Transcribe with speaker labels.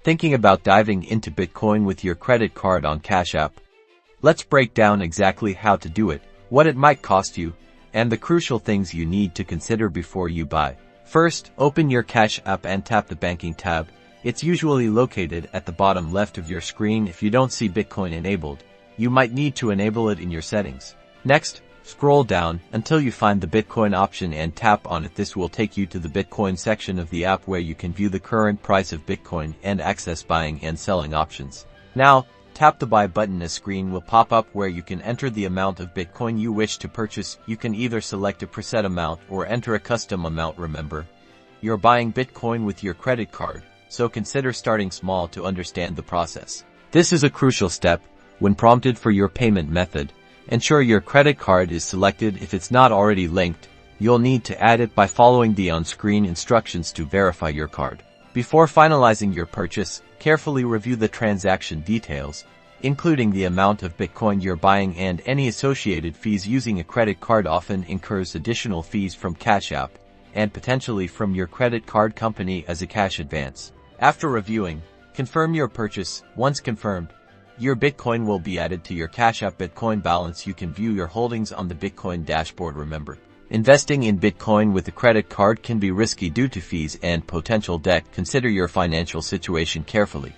Speaker 1: Thinking about diving into Bitcoin with your credit card on Cash App? Let's break down exactly how to do it, what it might cost you, and the crucial things you need to consider before you buy. First, open your Cash App and tap the Banking tab. It's usually located at the bottom left of your screen. If you don't see Bitcoin enabled, you might need to enable it in your settings. Next, scroll down until you find the Bitcoin option and tap on it. This will take you to the Bitcoin section of the app where you can view the current price of Bitcoin and access buying and selling options. Now, tap the buy button. A screen will pop up where you can enter the amount of Bitcoin you wish to purchase. You can either select a preset amount or enter a custom amount. Remember, you're buying Bitcoin with your credit card, so consider starting small to understand the process. This is a crucial step. When prompted for your payment method, ensure your credit card is selected. If it's not already linked, you'll need to add it by following the on-screen instructions to verify your card. Before finalizing your purchase, carefully review the transaction details, including the amount of Bitcoin you're buying and any associated fees. Using a credit card often incurs additional fees from Cash App and potentially from your credit card company as a cash advance. After reviewing, confirm your purchase. Once confirmed, your Bitcoin will be added to your Cash App Bitcoin balance. You can view your holdings on the Bitcoin dashboard. Remember, investing in Bitcoin with a credit card can be risky due to fees and potential debt. Consider your financial situation carefully.